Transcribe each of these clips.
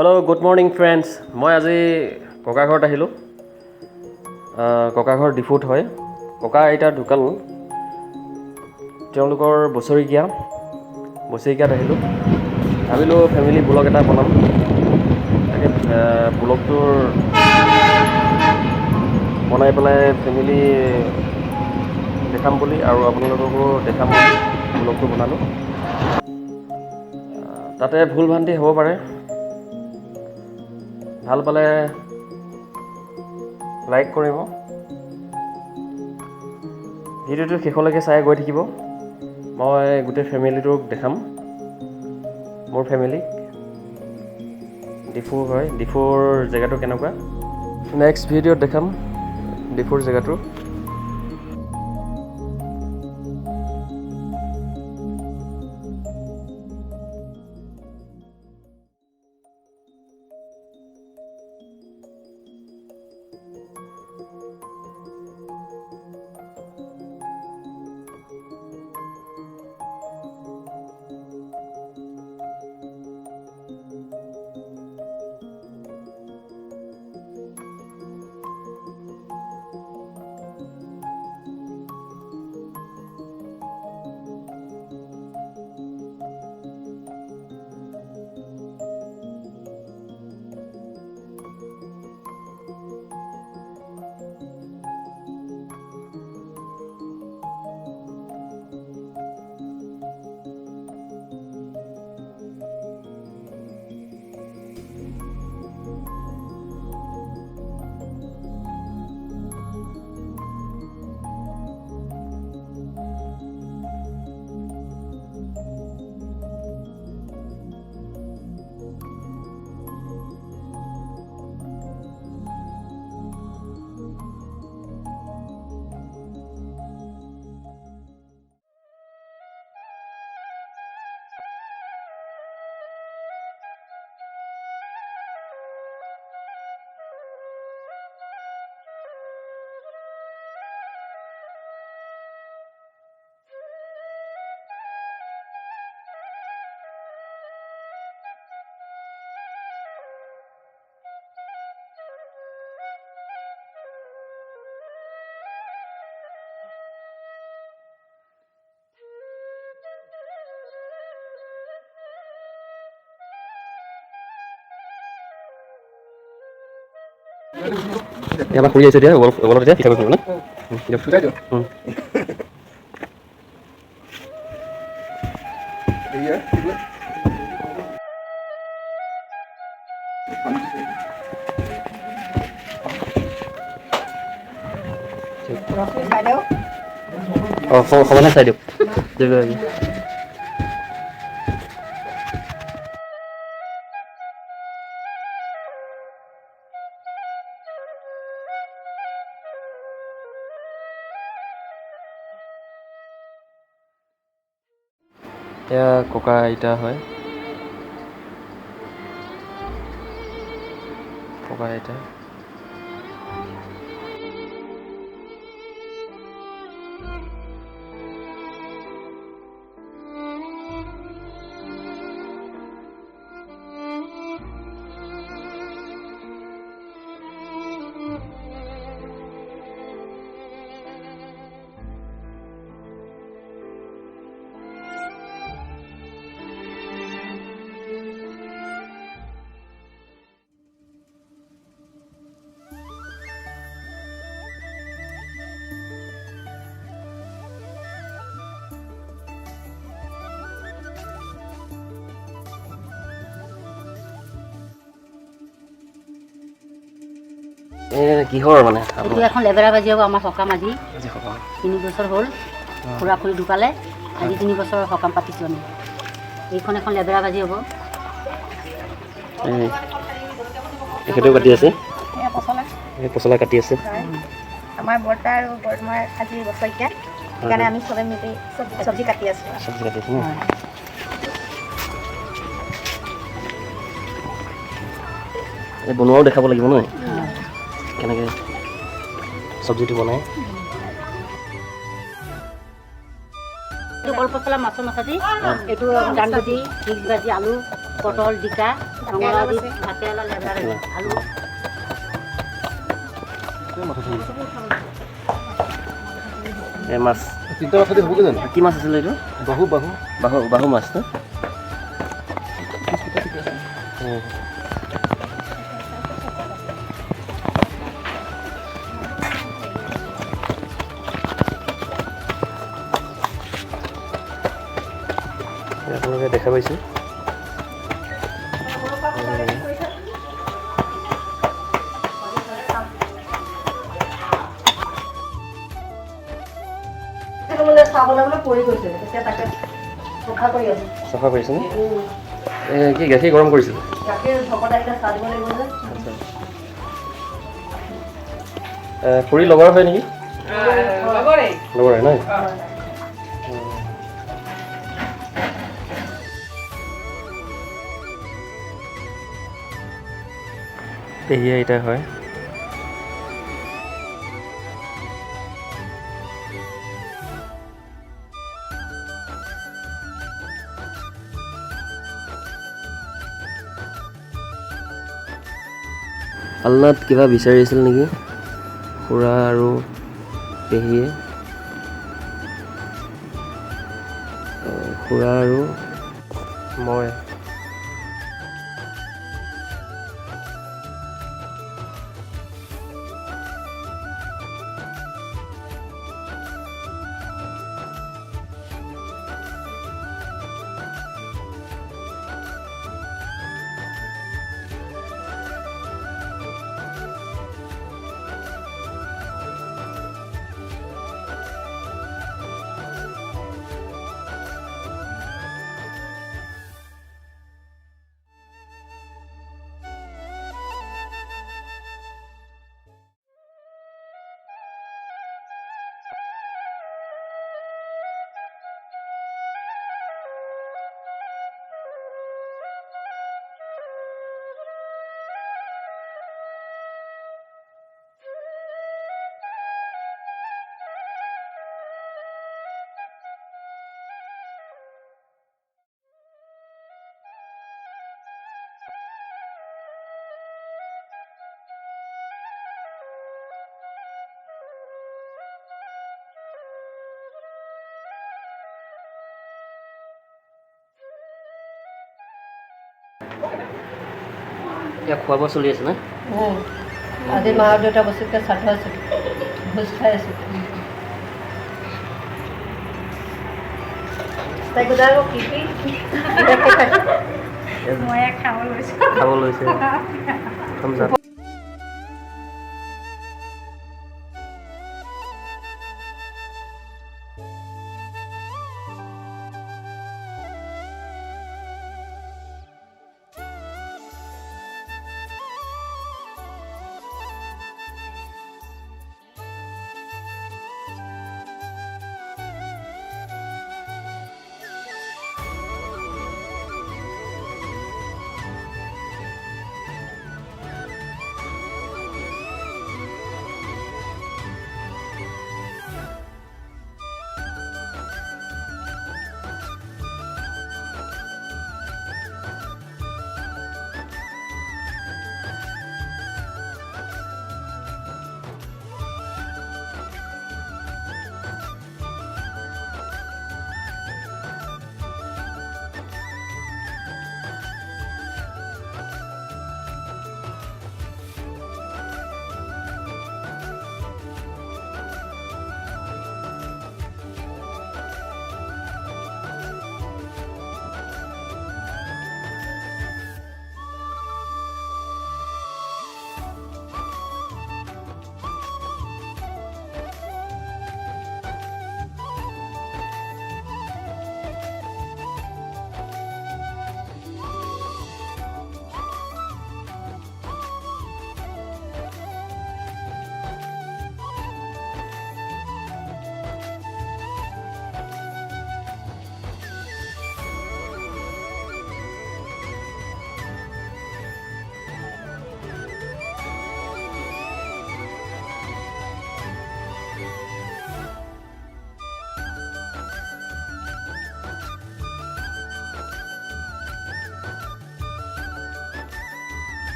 Hello' good morning friends. মই আজি ককা ঘৰত আহিলোঁ। ককা ঘৰ ডিফুত হয়। ককা আইতা ঢুকাল, তেওঁলোকৰ বছৰেকীয়াত আহিলোঁ। ভাবিলোঁ ফেমিলি ব্লগ এটা বনাম, তাকে ব্লগটোৰ বনাই পেলাই ফেমিলি দেখাম বুলি আৰু আপোনালোককো দেখাম বুলি ব্লগটো বনালোঁ। তাতে ভুল ভ্ৰান্তি হ'ব পাৰে, ভাল পালে লাইক কৰিব, ভিডিঅ'টো শেষলৈকে চাই গৈ থাকিব। মই গোটেই ফেমিলিটোক দেখাম, মোৰ ফেমিলি ডিফু হয়। ডিফুৰ জেগাটো কেনেকুৱা নেক্সট ভিডিঅ'ত দেখাম ডিফুৰ জেগাটো। এবাৰ শুই আহিছে, এতিয়া অলপ এতিয়া পিঠা কৰিব না। সমানে চাই দিয়ক। এয়া ককা আইতা হয়, ককা আইতা। কিহৰ মানে এইটো এখন লেবেৰা বাজি হ'ব আমাৰ সকাম। আজি 3 বছৰ হ'ল খুৰা খুৰী ঢুকালে, আজি 3 বছৰ সকাম পাতিছোঁ আমি। এইখন এখন লেবেৰা বাজি হ'ব। এখেতেও কাটি আছে, পচলা কাটি আছে। আমাৰ বৰ্তা আৰু বৰমাৰ আজি বছৰেকীয়া, সেইকাৰণে আমি চবে মিলি চব্জি কাটি আছোঁ। চব্জি কাটি আছে ন। এই বনোৱাও দেখাব লাগিব নহয়, কেনেকৈ চব্জিটো বনায়। কল পচলা মাছৰ মাথা দি, এইটো দাংবডি, মিক্স ভাজি, আলু, পটল, জিকা, ৰঙালাও দি ভাতকেৰেলা লেবৰা ৰেডি আলু মাছ তিনিটা মাছতে হ'বগৈ জানো? কি মাছ আছিলে এইটো বাহু বাহু বাহু মাছ ন আপোনালোকে দেখা পাইছে চাফা কৰিছেনে কি গাখীৰ গৰম কৰিছিলে খুৰী লগৰ হয় নেকি লগৰে নাই পেহীয়া আইতা হয় আলনাত কিবা বিচাৰি আছিল নেকি খুৰা আৰু পেহীয়ে খুৰা আৰু মই এতিয়া খোৱা বোৱা চলি আছে না আজি মা আৰু দেউতা বছৰকৈ শ্ৰাদ্ধ আছোঁ ভোজ খাই আছোঁ মই খাব লৈছোঁ খাব লৈছে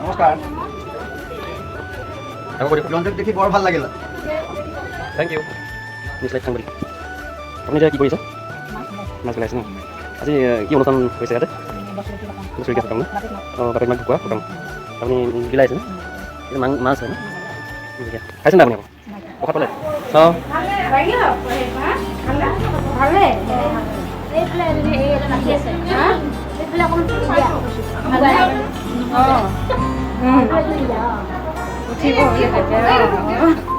নমস্কাৰ আকৌ কৰি ৰঞ্জক দেখি বৰ ভাল লাগিল থেংক ইউ নিশ্চয় খাম বুলি আপুনি এতিয়া কি কৰিছে মাছ বনাইছে ন আজি কি অনুষ্ঠান হৈছে ইয়াতে বছৰেকীয়া সকাম ন অঁ বাপেক মাক ঢুকুৱা সকাম আপুনি বিলাইছে ন এইটো মাছ হয় ন খাইছে নাই আপুনি আকৌ প্ৰসাদ পালে অঁ উঠিব